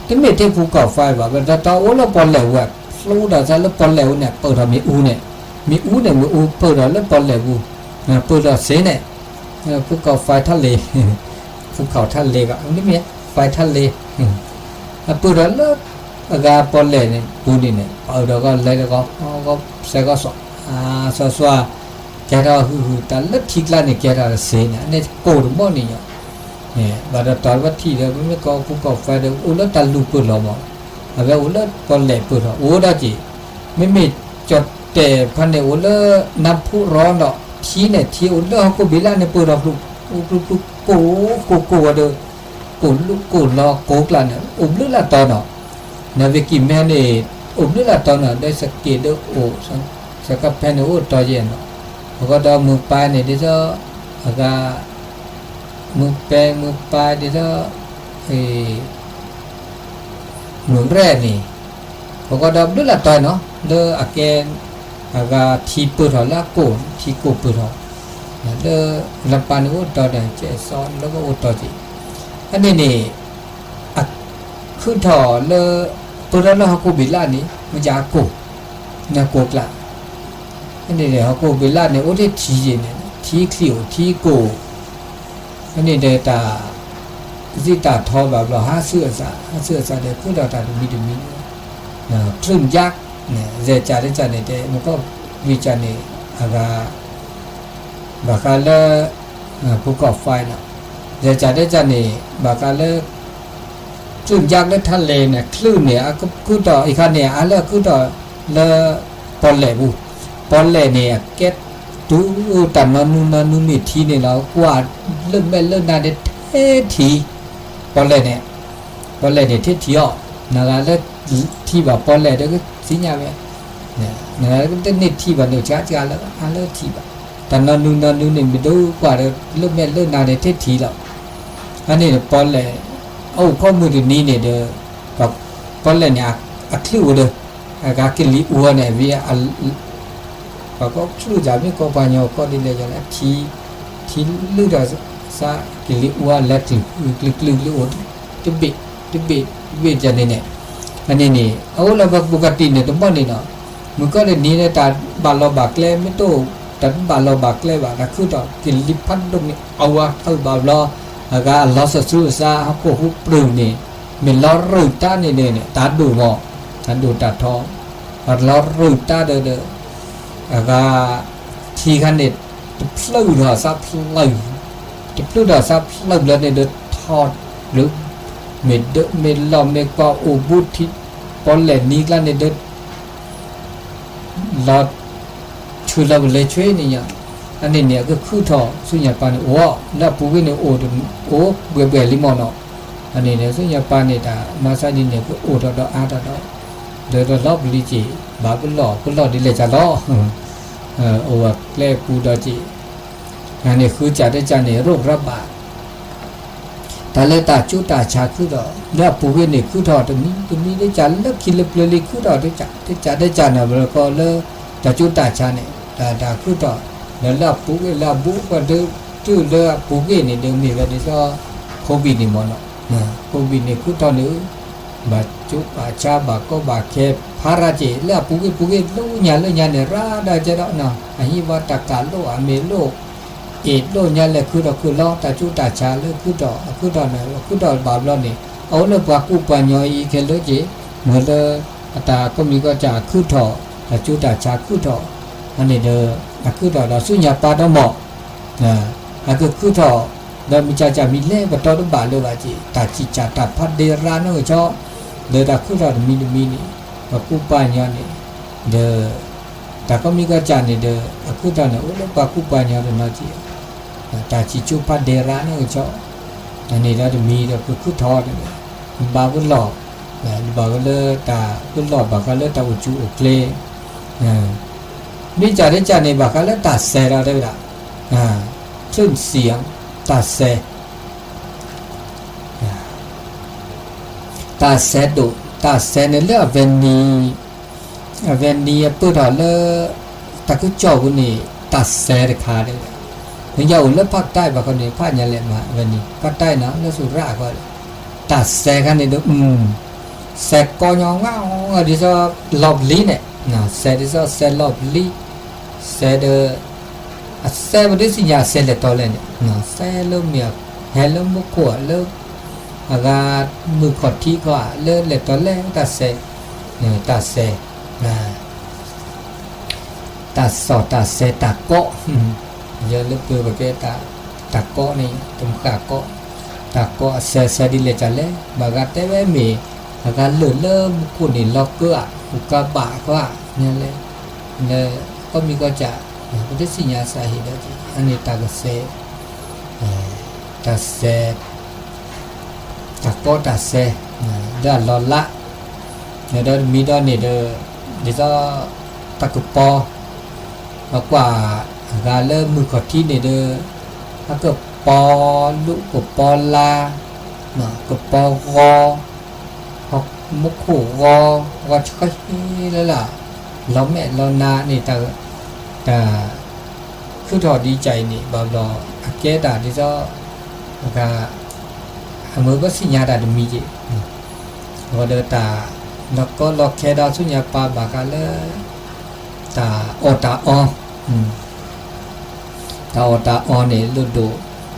A: ที่ไม่ที่ภูเขาไฟว่าเป็นตาโอ้แล้วปอนเหลวอ่ะพลุดซะแล้วปอนเหลวเนี่ยเปิดทำมีอูเปิดแล้วปอนเหลวเปิดเสียเนี่ยภูเขาไฟทะเลภูเขาทะเลก็อันนี้มีไฟทะเลเปิดแล้วปอนเหลวเนี่ยอูนี่เนี่ยเปิดแล้วก็ใส่ก็สอแกเราแต่ละทีละเนี่ยแกเราเสียเนี่ยเนี่ยโกรธมั่งเนี่ยบาดตอนวัดที่เดียวไม่ก็ภูเขาไฟเดียวอุลตาลูเปิดเราหมดเอาอุลปอนเหลวเปิดเราโอ้ได้จีไม่มีจดแต่พันเนี่ยอุลน้ำพุร้อนเนาะทีเนี่ยทีอุลเขาก็บิลาเนี่ยเปิดเราลูกโกเด้อโกรอโกกลาเนี่ยลึกละตอนเนาะนาวิกิแม่เนี่ยลึกละตอนเนาะได้สักเกตเด้อโอ้สักแผ่นโอ้ต่อเย็นเนาะแล้วก็ดอกมือปลายเนี่ยเดี๋ยวก็มือปลายเดี๋ยวมือแรกนี่แล้วก็ดอกลึกละตอนเนาะเด้ออาแกนก็ทีเปิดเราละโกทีโกเปิดเราเด้อลำปานโอ้ต่อได้เจซ้อนแล้วก็โอ้ต่อจีอันนี้นี่ขึ้นถอเลยเปิดแล้วเขาโกบิลานี่มันจะโกเนี่ยโกกละอันนี้เนี่ยเขาโกบิลาเนี่ยโอ้ได้ทีเนี่ยทีคลิวทีโกอันนี้เดต้าซิตาทอแบบเราหาเสื้อซะเดี๋ยวขึ้นเราตาดูมีนะคลื่นยักษ์เนี่ยเจจ่าได้จ่าเนี่ยเดี๋ยวมันก็วิจารณ์เนี่ยบางการเลิกภูเขาไฟนะเจจ่าได้จ่าเนี่ยบางการเลิกคลื่นยักษ์และทะเลเนี่ยคลื่นเนี่ยก็คือต่ออีกขั้นเนี่ยเลิกคือต่อเลิกปอนเหลเนี่ยเก็ตดูแต่นนูมีทีเนี่ยเรากว่าเริ่มนาเด็ดทีปอนเหลเนี่ยเทีอ่ะนะครับแล้วที่แบบปอนเหลเด็กก็สิญญาเว้ยเนี่ยนะครับก็เนี่ยที่แบบเนี่ยจ้าแล้วเลิกทีแบบแต่นนูเนี่ยไม่ดูกว่าเริ่มนาเด็ดทีแล้วอันนี้ปอนเหลโอ้ข้อมูลนี้เนี่ยเด้อแบบปอนเหลเนี่ยอัดคลิวเด้อการกินลิอัวเนี่ยวิอาก็ชื่อจามีก็ปัญญาก็ดีเลยอย่างนั้นที่ลึกอะซะกิลิอัวเล็กถึงลึกอัวที่บิดจะเนี่ยอันนี้นี่เอาแล้วปกติเนี่ยตัวบ้านนี่เนาะมันก็เลยนี้เนี่ยตาบาลบักเล่ไม่โตแต่บาลบักเล่ว่าก็คือต่อกิลิพันตรงนี้เอาว่าเอาบาลแล้วก็ล้อสู้ซะเขาก็หุบปรึงนี่มันล้อรึตาเนี่ยตาดูหมอตาดูตาทองล้อรึตาเด้อก็ทีขันเนี่ยพลื้อหัวซับพลื้อซับพลื้อแล้วเนี่ยเดือดทอดหรือเม็ดลอมเม็ดก็อุบุติปอนเหล่นี้กันเนี่ยเดือด เราชื่อเราเลยช่วยนี่อย่างอันนี้เนี่ยก็คือทอสุญญาปานโอ้แล้วปูวิเนี่ยโอ้เบื่อลิมอนเนาะอันนี้เนี่ยสุญญาปานเนี่ยตามาซานี่เนี่ยก็โอ้ดออาดอเดี๋ยวรอบลิจิบาบุลอดิเลจะล้อโอ้ว่าแกล้ปูดอจิอันนี้คือจะได้จะเนี่ยโรคระบาดแต่เลยตาจุตาชาคือดอแล้วปูวิเนี่ยคือทอตรงนี้ได้จะเลิกคิดเลิกเลยคือดอได้จะได้จะเนี่ยแล้วก็เลิกจะจุตาชาเนี่ยตาคือดอแล้วปูเกลาบุก็เดือจื้อเลยปูเกนี่เดิมนี่แบบนี้ก็โควิดนี่มันเนาะโควิดนี่คือตอนนี้บาจุบาชาบาก็บาแค่พาราเจแล้วปูเกลู่ญาเนี่ยราได้จะเนาะเนาะอันนี้ว่าตะการโลอเมโลเอดโลญาเลยคือเราคือล้อตาจุตาชาเลยคือดอกเนี่ยคือดอกบาปแล้วนี่เอาเลยบากุปัญญาอีกเลยเจเหมือนเลยตาก็มีก็จะคือถอตาจุตาชาคือถออันนี้เด้อคือดอกสุญญาปาดหมอกคือถอเดิมมีจะมีเล่บตอดบาเลยว่าจีตาจิจาตาพัดเดราโนเจ้าเด้อคือดอกมีนี่บากุปัญญานี่เด้อแต่ก็มีก็จะนี่เด้อคือดอกเนี่ยโอ้แล้วบากุปัญญาเนี่ยจีตาจิจุพัดเดราโนเจ้าอันนี้แล้วมีเด้อคือถอเนี่ยบาบุหลอกบาก็เลยตาบุหลอกบาก็เลยตาอุจูอุเคลนี่จะได้จะในบักแล้วตัดเสเราได้ละซึ่งเสียงตัดเสดุตัดเสในเรื่องเวนีเปิดหอเลตะกุจ่อกุนี่ตัดเสราคาได้ถึงยาวเลือกภาคใต้บางคนเนี่ยภาคยังเล่นมาเวนีภาคใต้นะแล้วสุราก็ตัดเสกันในดูเสกกอยองว่าดิฉันหลบลีเนี่ยนะเสดิฉันเสหลบลีเสเดเสบริสิญาเสเลตอเลเนี่ยนะเสลเมียเฮลมุขวเลอากามือขอดที่ก็เลตอเลตัดเสเนี่ยตัดเสนะตัดสอตัดเสตักเกาะเยอะลึกตัวแบบตักเกาะนี่ตรงขาเกาะตักเกาะเสดิเลจัเลบางการเตเวมีอาการเหลือเริ่มกุนี่ล็อกเกอร์อุกาบะก็เนี่ยเลยเนี่ยก็มีก็จะพุทธสิญญาสาเหตุอันนี้ตากเสตาเสตากก็ตาเสเดินลอละเนี่ยเดินมีดอนเนี่ยเดี๋ยวตะกุปอมากกว่าการเริ่มมือขอที่เนี่ยเดินถ้าเกิดปอลุกกับปอลาเนาะกับปอกอมุขูก็ช่วยแล้วล่ะเราแม่เรานานี่แต่คือถอดดีใจนี่บางรอแก่ตาที่จะก็มือก็สิญญาดามีจีว่าเดินตาแล้วก็ล็อกแค่ดาวสุญญาปาบากาเลตาโอตาอตาอเนี่ยลุดดู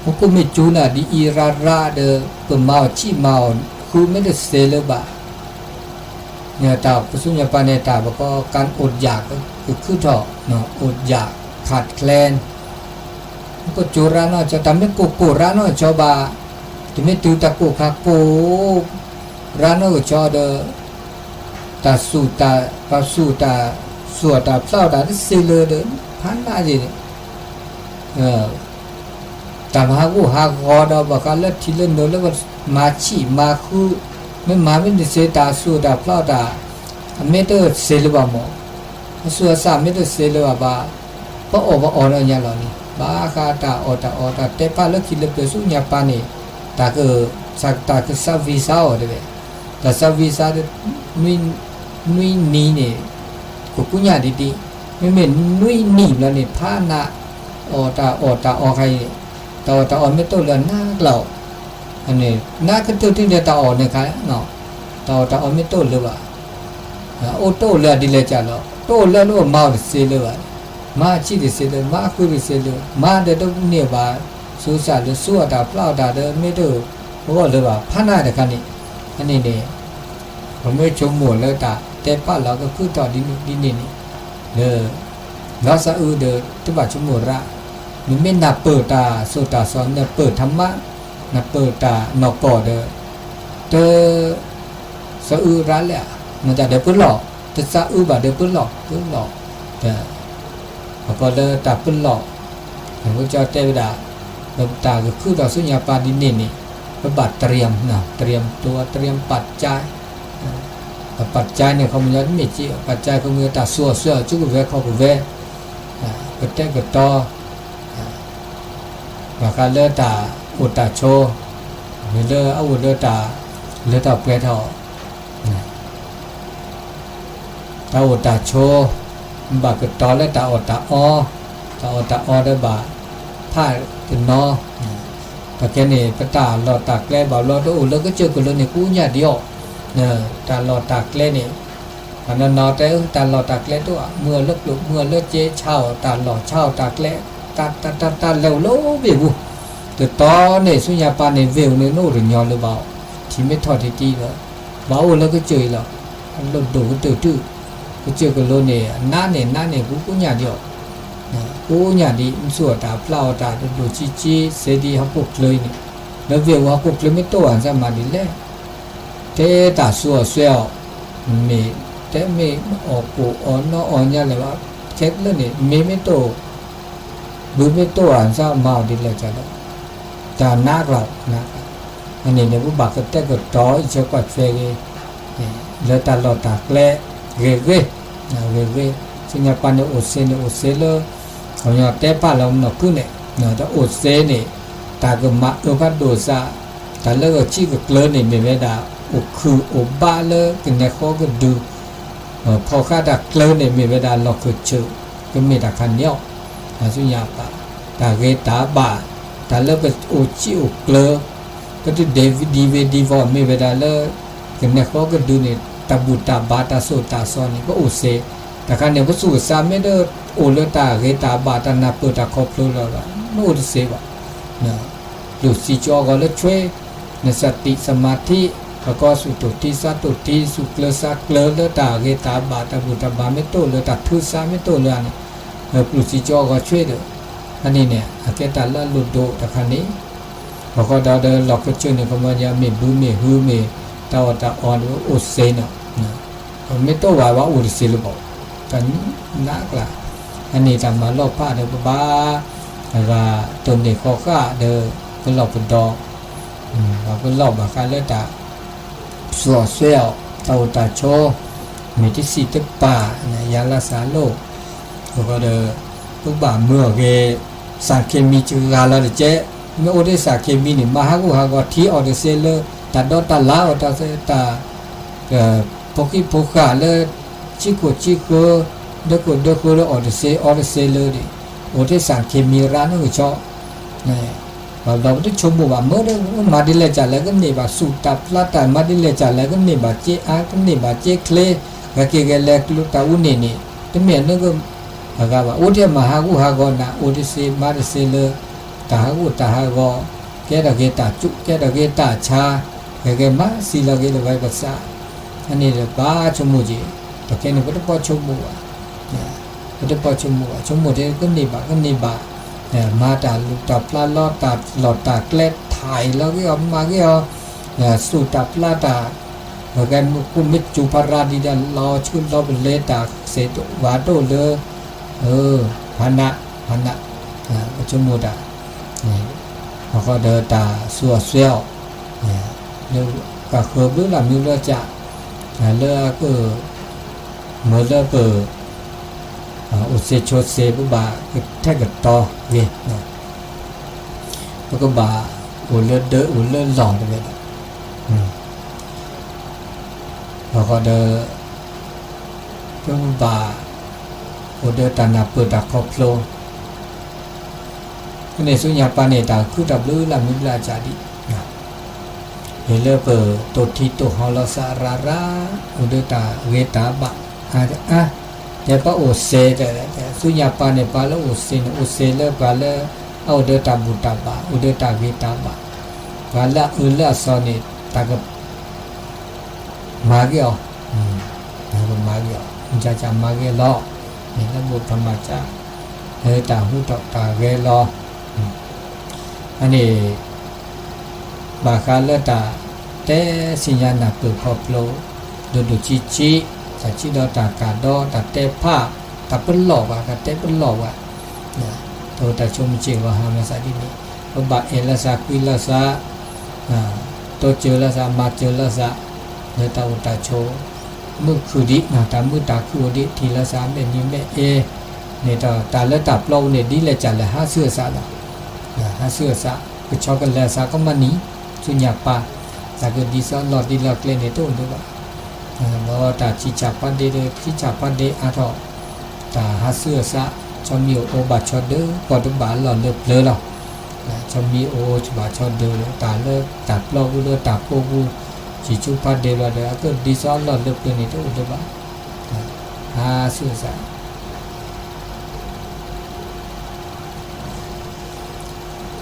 A: มันก็ไม่จูน่ะดีอีราเดอเปิ่มเมาชีเมาคือไม่ได้เซเลบะเนี่ยตาสุญญาปาเนี่ยตาบอกก็การอดอยากก็คือถอดเนาะอดอยากขาดแคลนก็จูราเนาะจะทำให้โกราเนาะชาวบ้านที่ไม่ติวตะโกขาโกราเนาะชาวเดอตาสูตาปาสูตาสวดตาเศร้าตาที่สิเลเดินพันมาจีตาหากูหากอดบอกกันแล้วที่เล่นโดนแล้วก็มาชีมาคือไม่มาไม่ได้เสียตาสูตาเศร้าตาไม่ได้เสียเลยบ้างมั้งส่วนสามไม่ได้เสียเลยบ้างเพราะอ๋อเนี่ยอย่างเรานี่บ้าคาตาอตาเตปาเลิกคิดเลิกสุญญาปานี่ตาคือซาวิซาอ๋อเด้แต่ซาวิซานุยนี่เนี่ยกุญญาดีไม่เหมือนนุยนี่แล้วเนี่ยพานะอตาใครตาอ๋อไม่ตัวเรือนหน้าเราอันนี้หน้าก็ตัวที่เดียวตาอ๋อเนี่ยใครเนาะตาอ๋อไม่ตัวเลยว่ะโอโต้เลยดีเลยจ้ะเนาะโต้เลยรู้ว่ามาเสียเลยว่ะมาชีดิเสียเลยมาคุยเสียเลยมาเดี๋ยวเนี่ยบ่าสู้สารสู้ตาเปล่าตาเดินไม่ดูเพราะว่าเลยว่าพันหน้าเด็กกันนี่อันนี้เนี่ยผมไม่ชมหมดเลยตาแต่ป้าเราก็คือต่อดินนี่เราสะเดินที่บ้านชมหมดละมันไม่นับเปิดตาสู้ตาสอนเนี่ยเปิดธรรมะนับเปิดตานอกก่อเด้อสะร้านแหละมันจะเดี๋ยวเพิ่งหลอกจะสะบ่าเดี๋ยวเพิ่งหลอก แต่พอเลยตาปืนหลอกพระเจ้าเทวดาลมตาก็คือดอกสุญญาปาดินี่นี่พระบาทเตรียมนะเตรียมตัวเตรียมปัจจัยปัจจัยเนี่ยเขามันยังไม่จีปัจจัยเขามีตาสัวเสื้อจุกเวเขาก็เวก็เต้ก็ต่อว่าการเลือตาอุตตาโชเลือเอาเลือตาเลือตาเปรตเอาตาอุตตาโชบาก็ต่อแล้วตาอุตตาอได้บาผ้าเป็นนอแต่แค่นี้พระตาหลอดตากแกล้บ่าวหลอดโอ้แล้วก็เจอกันเลยเนี่ยกูเนี่ยเดียวเนี่ยตาหลอดตากแกล้เนี่ยอันนั้นนอแต่ตาหลอดตากแกล้ตัวเมื่อเลิกลุกเมื่อเลิกเจ๊เช่าตาหลอดเช่าตากแกล้ตาเร็วโลวิวแต่ตอนเนี่ยสุญญาปานเนี่ยวิวเนี่ยโน่หรือยอนหรือเปล่าที่ไม่ทอดที่ดีเลยบ่าวแล้วก็เจอแล้วหลุดดูก็ตื้อก็เจอกันเลยเนี่ยน้าเนี่ยกูเนี่ยเดียวกูเนี่ยดีส่วนตาเปล่าตาดูจีเสดีฮับปุกเลยนี่แล้วเวลฮับปุกเลยไม่ตัวอันจะมาดีเลยเทตาสัวเสียวมีแต่มีออกกูอ่อนน้ออ่อนเนี่ยเลยว่าเช็ดเลยนี่มีไม่ตัวดูไม่ตัวอันจะมาดีเลยจ้ะจะนักเรานะอันนี้เนี่ยผู้บักก็แต่ก็ต่ออีกเช้ากว่าเฟรแล้วตาหลอดตาแกล้เร่สุญญาปานเนี่ยโอเซเลยเขาเนี่ยแต่ป้าเราหนักขึ้นเนี่ยแต่โอเซเนี่ยตาก็มาพัดโดซาแต่แล้วก็ชี้ก็เกลือเนี่ยไม่ได้โอคือโอบ้าเลยกันเนี่ยเขาก็ดูพอข้าดักเกลือเนี่ยไม่ได้เราคือเชื่อก็ไม่ได้คันเดียวสุญญาปาตาเกตาบ้าแต่แล้วก็โอชี้โอเกลือก็ที่ดีวอไม่ได้เลยกันเนี่ยเขาก็ดูเนี่ยตาบุตาบาตาโซตาซอนนี่ก็โอเซแต่การเนี่ยพระสูตรสามไม่ได้โอเลตาเกตาบาตานาเปิดตาครอบครัวเราโน้ตเสวะนะดูสิจอก็เลยช่วยในสติสมาธิแล้วก็สุตุติสัตุติสุเกลสักเกลเลตาเกตาบาตาบุตาบาไม่โตเลยตาทุสาไม่โตเลยนี่ดูสิจอก็ช่วยเด้ออันนี้เนี่ยอาเกตาละลุดโดแต่ครั้นี้แล้วก็ดาวเดินหลอกก็เชื่อในคำว่าจะมีบูมีฮือมีตาตาอ่อนโอเซนะไม่โตว่าอุริสิลบอกกันนักละอันนี้ทำมาลอกผ้าเด้อบ้าว่าตัวนี้ข้อข้าเด้อก็หลอกเป็นดอกเราก็หลอกแบบการเลือดตาสัวเสียวเตาตาโชมีที่สีตึกป่ายาลาสาโลก็เด้อทุกบ่าเมื่อเกสารเคมีจืดกาลาเจเมื่อโอเดสารเคมีนี่มาฮักที่ออเดเซเลตาดอตาลาอตาเซตาพวกขาเลยชิโกเด็กเลยออเดเซเลยดิโอเดสารเคมีร้านนึงก็ชอบนี่เราได้ชมว่าเมื่อได้มาดิเลจ่าแล้วก็นี่ว่าสูตรพลาตามาดิเลจ่าแล้วก็นี่ว่าเจอาก็นี่ว่าเจเคลก็เกเกเลกลุตาอุนี่นี่แต่เมื่อนึกก็ว่าโอเดมาฮากูนะโอเดเซมาเดเซเลยตาฮากูแกดเกตาจุแกดเกตาชาแกมาสีลาเกลไว้ภาษาอันนี้บ้าชมจีแต่แค่นี้ก็ต้องพอชมก็ต้องพอชมเด็กก็นี่บ่ามาตาลุตาปลาลอตาหลอดตาเกล็ดถ่ายแล้วก็มาก็สูตาปลาตาแล้วกันกุมิจูปาราดีดันรอชุดรอเป็นเลตาเสตวาโตเลยพันนะก็ชมดาแล้วก็เดินตาสัวเซียวแล้วก็เคยรู้ลำนิ้วเลือจ่าเลือก็เมื่อเลือก็อุเซโชเซบุบาแท้กับต่อเว้ยแล้วก็บาอุเลือเดออุเลือหลงไปเลยแล้วก็เดอก็บาอุเดอตานาเปิดตาครอบครัวในสุญญาปานเนตาคือดับลื้อลำนิ้วลาจ่าดิเฮเลเปอร์ตัวที่ตัวฮอลสาราอุเดตาเวตาบะแต่พระโอเซแต่สุญญาปานเนี่ยปาแล้วโอเซเลปาแล้วเอาเดตาบุตาบะอุเดตาเวตาบะปาละเลสอนิตากับมาเกียวมาเกียวจะมาเกียวล้อนี่แล้วบุตรธรรมจ้าตาหูตาเวล้ออันนี้บาคาเลตาแต่สิญญาณเปิดครอบโลดูจีสัจจิโดตากาโดตาเตผ้า ตาเป็นหลอกอ่ะตาเต้เป็นหลอกอ่ะนะตัวตาชมเจว่าหามาซาดินี่บะเอลซาคุยลซาตัวเจอลซามาเจอลซาเนตาอุตาโชมือคือดินะตามือตาคือดิทีลซาเมนิเมเอเนี่ยตาละตับเราเนี่ยดีเลยจัดเลยหาเสื้อซาละหาเสื้อซาก็ชอบกันแล้วซาก็มานี้สุญญาปาซาก็ดีซอหลอดดีหลอดเลยเนี่ยตัวนึกว่าเพราะตาชิจาปันเดชิจาปันเดอาทอตาหาเสื้อซาชอบมีโอบาชอเดอปอดบาหลอดเลือบเลยหรอชอบมีโอชบาชอเดอตาเลิกตับเราเลือกตับโกบูชิจูปันเดว่าเดอก็ดีซอหลอดเลือบเลยเนี่ยตัวนึกว่าหาเสื้อซา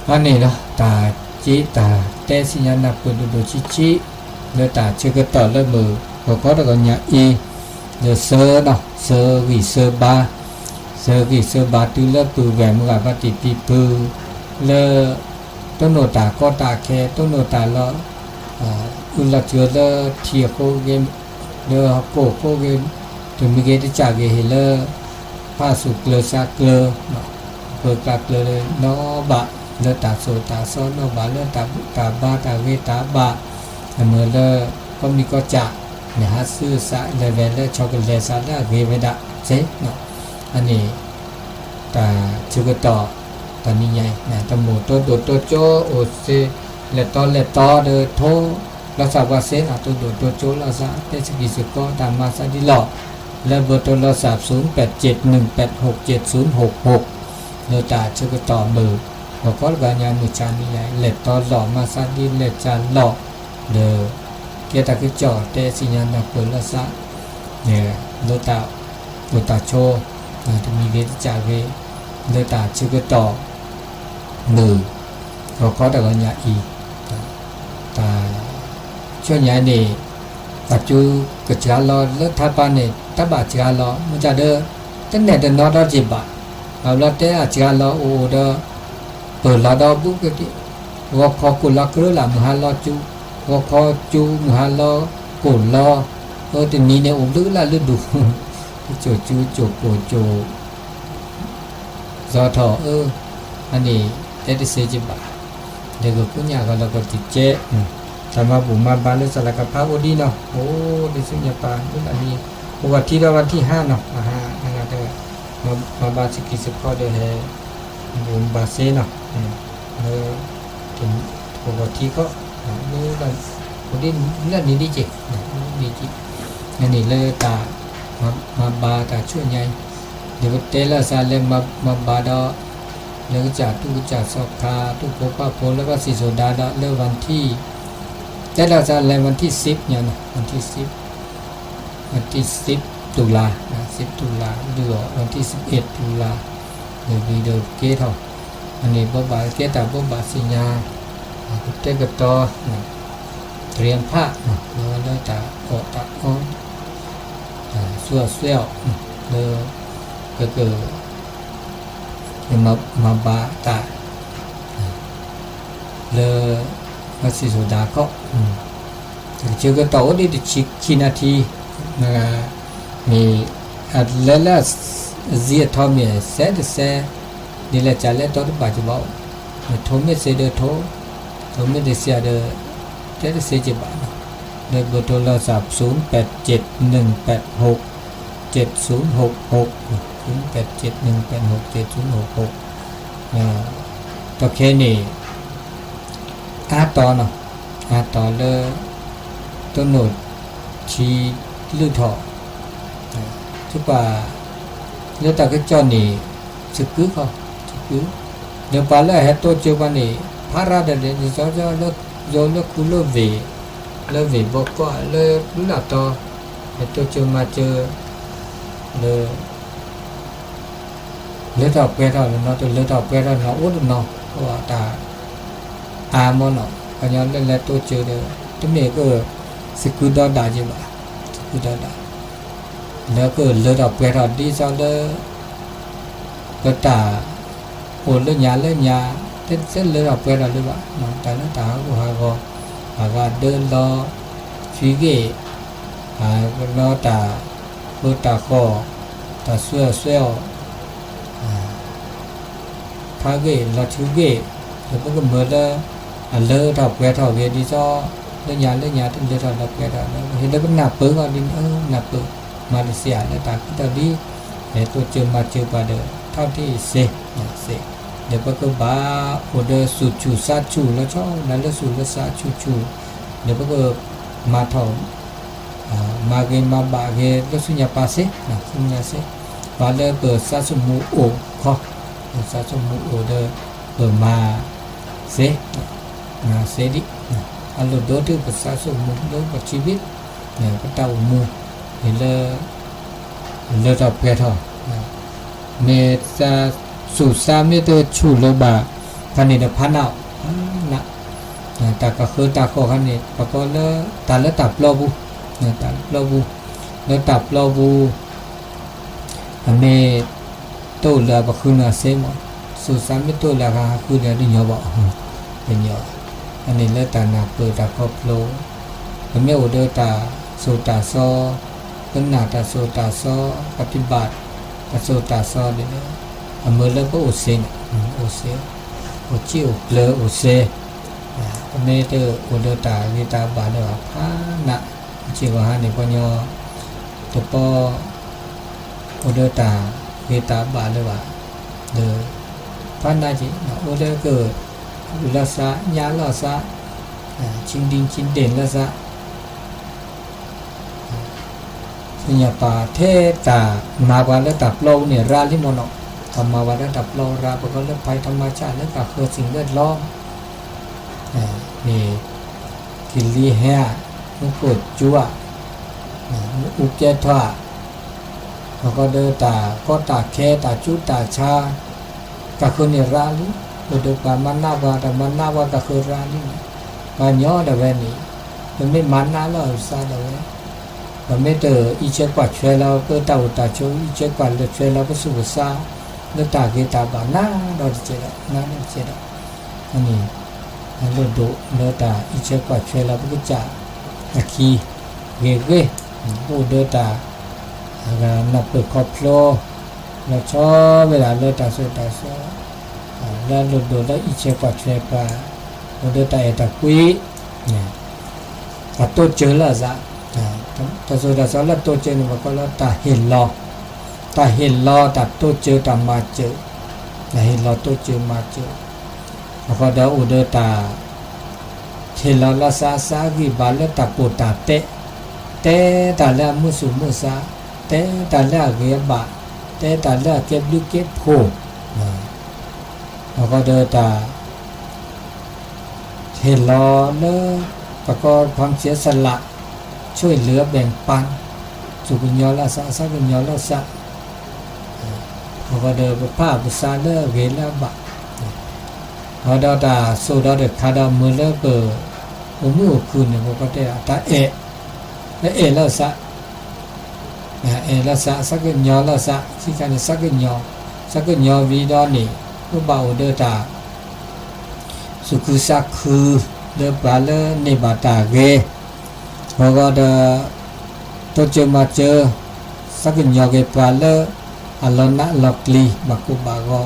A: อันนี้เนาะตาจีตาเตสิญาณปุดุชิชิเลตาเชกตอเลมือก็ตะกญาอีเลเซเนาะเซวิเซบาตุเลปูแวมกะปฏิปิปูเลต้นโนตาก็ตาแคต้นโนตาเลอุลเจเลเทียโคเกมเลโกโคเกมถึงมีเกตจากเกเฮเลพาสุเกลซาเกลเนาะเปิดกาเกลเนาะบะเลตาโซตาโซโนบาเลตาบาตาเวตาบะเมื่อเลก็มีก็จะเนี่ยฮะซื้อสะเลเวลช็อกโกแลตสะละเวเวดะเจ๊เนาะอันนี้ตาชื่อก็ต่อตอนนี้ไงนะตะหมูตัวโดดตัวโจโอเซเลตอเดโทรักษาวาเซนะตัวโดดตัวโจรักษาเตสกิสก็ตามมาซะดิหลอและเบอร์โทรศัพท์0871867066เลตาชื่อก็ต่อมือก็กanya mucani ya let to lo ma sa di let cha lo de ke ta ke cho te sinya na ko la sa ne lo ta cho na to mi ge cha ge le ta chu ke to mu ko ta ganya i ta cho nya ni ta chu ke cha lo le tha pa ne ta ba cha lo mu cha de te ne de no do ji ba lo te a cha lo o de la do bu ke ti wa kho ku la kru la ma lo chu wa kho chu ma lo ku lo ti ni ne u lu la lu du chu ko chu za thoอันนี้แต่ที่เสียจิบะเด็กก็เนี่ยก็เราก็ติดเจ๊แต่มาบุมาบานเลยสลักกับพระโอดีเนาะโอ้ดิสุญญาปาอันนี้วันที่5เนาะนะครับมาบาสิกิสพอเดเฮบุมบาเซเนาะถึงวันที่ก็นี่ก็โอดีนั่นนี่ดีจิดีจิอันนี้เลยตามาบาตาช่วยใหญ่เดี๋ยวเตล่าซาเลมาบาดอเลิกจากทุกจากสอบคาทุกโพปะโพแล้วก็สิโซดาดะเลิกวันที่แต่เราจะเริ่มวันที่10เนี่ยนะวันที่10ตุลา10ตุลาหรือวันที่11ตุลาเดี๋ยววีดีโอเกตอันนี้บ่บาเกตบ่บาสิญญาเตกตอเตรียมผ้าแล้วเลิกจากออกตะอ้อนซัวเซี่ยวเลิกก็คือมาบาตาเลมาสิสุดาก็เจอก็โตได้ชินาทีนะมีอัดเลล่าเสียทอมเนี่ยเสด็จเสนี่แหละจะเล่นตัวที่ปัจจุบันทอมเนี่ยเสด็จทอมเนี่ยเสียเดเสด็จเสจิบันเลยเบอร์โทรศัพท์0871867066 0871867066ตัวเคนี่อาตอนเนาะอาตอนเลยต้นหนุดชีลื่นถอทุกว่าเรื่องตาก็จอนี่สึกเขาสึกเดี๋ยวไปแล้วเหตุตัวเจ้าวันนี้พาราเดินจะเลิกโยนเลิกคุเลิกเวบอกก็เลิกรู้หลับต่อเหตุตัวเจ้ามาเจอเลยตอบไปตอนนั้นตัวเลยตอบไปตอนนั้นอุดเนาะว่าตาอามอนเนาะก็ย้อนเล่นแล้วตัวเจอเด้อตัวนี้ก็สกุลดอดาจิบะสกุลดอดาแล้วก็เลยตอบไปตอนที่เจ้าเด้อก็ตาโอนเลยญาเส้นเลยตอบไปตอนเลยบะเนาะแต่นั้นตาก็หาเดินรอฟีเกรอตาก็ตาคอ ta suy phá ghế là thứ ghế rồi bắt mưa là lơ thọc ghé thọc về đi cho lơ nhà thì lơ thọc ghé thọc thì nó cũng nạp bớ vào đi nạp bớ Malaysia là ta kita đi để tôi chơi mà chơi vào được thao thì xe để bắt cái ba order sụt chủ sát chủ nó cho nó là sụt nó sát chủ để bắt cái mà thầu mà cái mà bà cái nó suy nhập pa xe suy nhập xe và là cái sát sum mu ổ khó sát sum mu order cái mà xe đi anh lúc đó thì cái sát sum mu đó có chi biết này cái tàu mu thì là tập cái thôi nè sa sụt sa mới tới chủ lô bà cái này là phá nào nè ta có khơi ta khó khăn này và có là ta là tập lo bu tập lo bu nó tập lo bu nè tôi là bà khơi là xem mà sụt sa mới tôi là cái khơi là đi nhỏ bỏ đi nhỏ anh này là ta nạp từ ta khó lo và mấy ở đây ta sụt ta so cái nào ta sụt ta so cái tin bát ta sụt ta so đấy mưa lớn có oxy chiều lơ oxy mê từ order ta người ta bán được phá nặng chỉ có hai này bao nhiêu từ po order ta người ta bán được được phá nặng chỉ order cờ là sa nhá là sa chín đinh chín đền là sa nhà bà thế ta mà bán được tập lâu này ra đi mónธรรมวาระดับโลราบก็เรื่องภัยธรรมชาติเรื่องกับคือสิ่งแวดล้อมนี่กิริแห่มุกุดจั่วอุกเจทว่าแล้วก็เดินตาก็ตาแค่ตาจุตาชาก็คือเนี่ยราลิเดินไปมันน่าว่าแต่มันน่าว่าก็คือราลิมันย่อเดี๋ยวนี้มันไม่มันน่าเราซาเดี๋ยวมันไม่เจออีเช็คกว่าช่วยเราเพื่อตาอุตาช่วยอีเช็คกว่าเราช่วยเราก็สุขซาnó ta cái ta bảo na đó thì chế đó anh nhìn anh luôn độ nó ta ít chơi quả chơi là cái chả là khi ghê bộ đưa ta là nạp được cọp lô là cho về là nó ta số là luôn độ đó ít chơi quả chơi và bộ đưa ta quý và tôi chơi là dạ ta rồi là là tôi chơi mà có là ta hiền lò ta hiền lo ta tôi chơi ta mà chơi ta hiền lo tôi chơi mà chơi và đó ở đây ta hiền lo là sa gì bà là ta bồ ta té ta là mua sa té ta là cái bà té ta là cái lưu cái phô và đó ta hiền lo nữa và cóความเสียสละช่วยเหลือแบ่งปันสุขญาละสะสักญาละสะvà đời pháp sa lơ ghế la bạc và đó ta số đó được khá đó mưa lơ bờ mưa khử này có thể ta là sa sắc cái nhỏ là sa chỉ cần sắc cái nhỏ vì đó này nó bảo đưa ta sự cứ sa khử đưa bà lơ này bà ta ghế và đó tôi chơi mà chơi sắc cái nhỏ cái bà lơ alona lokli baku bago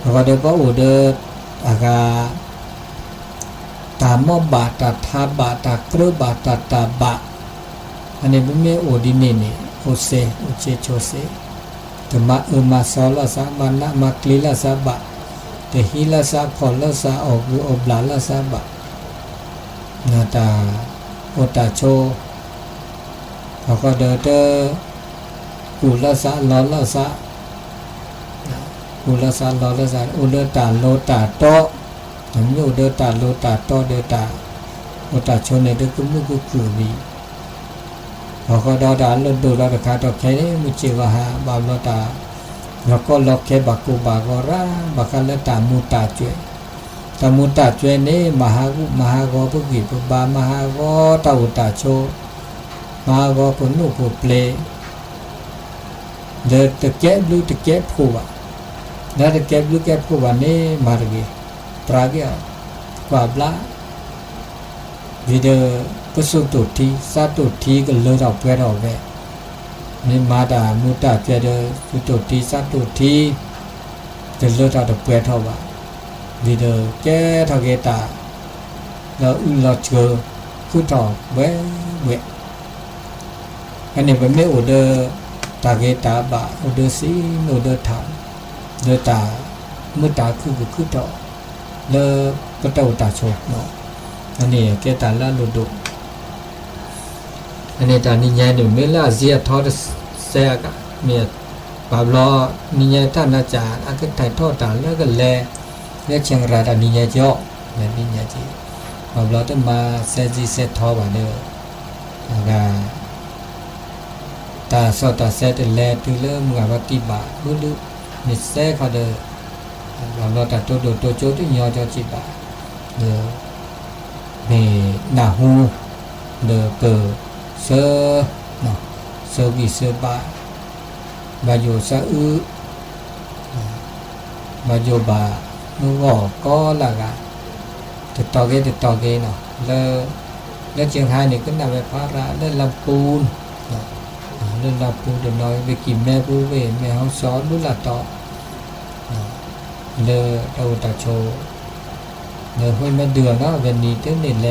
A: pada ba order aga tamo bata tha bata kro bata ta ba ane bume odine ne ose uche chose tama ma sala sa mana makli la sa ba te hila sa khola sa obu obla la sa ba nata ota cho pada de cụ la sa lo la sa order ta lo ta to như order ta lo ta to order ta cho này được cũng như cử đi hoặc đó đã lên đồ ra được khá đọc cái đấy một chiều và hạ bảo lo ta nó có lo cái bạc cụ bà gò ra bà khá là ta mu ta chuyện đấy mà ha gò bất kỳ bà mà ha gò tàu ta cho mà gò cũng nụ của play the kẹp phù à đó the kẹp phù à này mà cái pragya qua bla video có số tổ thi sa tổ thi cái lơ đọc về นี่มาดามุตาเจเดสุตุทีสัตุทีจะเลือดเราเปลี่ยนเท่าว่าดีเดอแก่เท่าเกตาเราเราเจอคือต่อเว้เว้อันนี้เป็นไม่อุดตาเกตาบะอุดสีอุดถามเลือดตามุตาคือต่อเลือดประตูตาโชกเนาะอันนี้เกตาละลุดุอันนี้ตานิยายหนึ่งเมื่อละเสียทอดเสียกันเนี่ยปาบล้อนิยายท่านอาจารย์อาก็ถ่ายทอดตาแล้วก็แลเชียงรายตานิยายเจาะเนี่ยนิยายจีปาบล้อต้องมาเซจีเซทอบ้านเด้อก็ตาสอดตาเซตแลตัวเริ่มกับวัติบาลุนี่เซเขาเด้อปาบล้อตาตัวโจที่ยอเจ้าจีบาเด้อนี่นาหูเด้อเปิดเสือเนาะเสือกีเสือบาบาโยซาอืบาโยบานูก็ละกันติดต่อเกเนาะแล้วเชียงรายนี่ก็นำไปพาระเล่นลำปูนเนาะเล่นลำปูนเดี๋ยวน้อยไปกินแม่ปูเวแม่ห้องซ้อนรู้ละต่อเลเราตาโชเลห้วยแม่เดือเนาะวันนี้เต้นนี่แล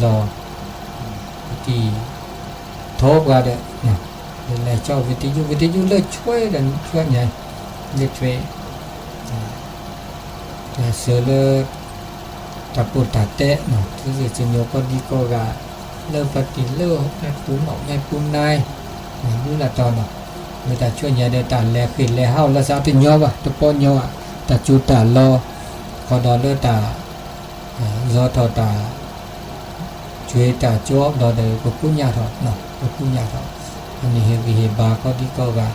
A: รอที่ทบกันเด้อเนี่ยเลยเจ้าวิทยุเลยช่วยกันช่วยไงเลยช่วยแต่เสือเลยตะปูตะเตะเนาะที่จะโยก็ดีก็กะเริ่มปฏิเลิกแม่ปูนออกแม่ปูนนายนี่ละตอนเนาะไม่แต่ช่วยไงเดินตาแลขึ้นแลเฮาแล้วสาวที่โยว่ะตะปอนโยอ่ะตะจูตาลอพอดอเลือตาซอทอตาช่วยตาจวบดอเดก็กุญญาทอเนาะก็กุญญาทออันนี้เฮบาก็ดีก็ว่า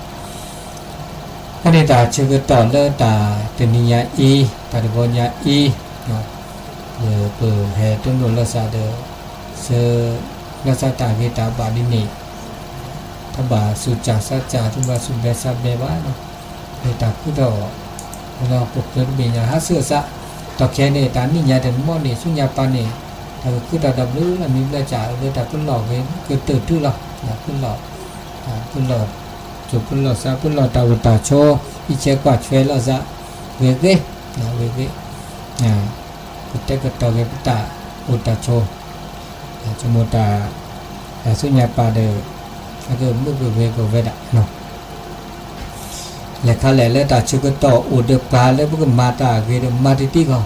A: อันนี้ตาชื่อต่อเลือตาตนิยาอีตาดบญาอีเนาะเปิดแห่ต้นโดนละซาเดเซละซาตาเกตาบาดินีถ้าบาสุจาสัจจาทุบาสุเบสาเบบ้าเนาะเกตาคุดอเราปกเกิดเบียหาเสือซะต่อแค่นี้ตานิยาเดนมอนี่สุญญาปานี่ถ้าคือตาดับลื้อแล้วมีเลือจ่าเลือตาพุ่นหลอกเว้นเกิดตื่นทื่อหรอกพุ่นหลอกพุ่นหลอกจุดพุ่นหลอกซะพุ่นหลอกตาอุตาโชอีเชกว่าช่วยเราซะเวเวนะเวเวกุเตกตอเวปตาอุตาโชจมูตาสุญญาปาเดแล้วก็มุกเวก็เวดะเนาะแล้วเขาเลยตาชื่อก็ต่ออุดปาแล้วพวกมาตาเกดมาติติก็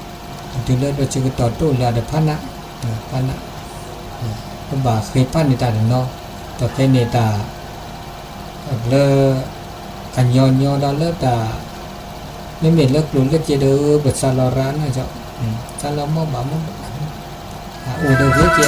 A: ถึงเลยตัวชื่อก็ต่อตู้ละเดพันนะก็บ่าเคยพันในตาเนาะต่อแค่ในตาเลกันยอนดอเลตาไม่เหม็นเลิกหลุนเลิกเจเดอบัดซาลอร้านนะเจ้าซาลอมอบบ่าอุดเวเจ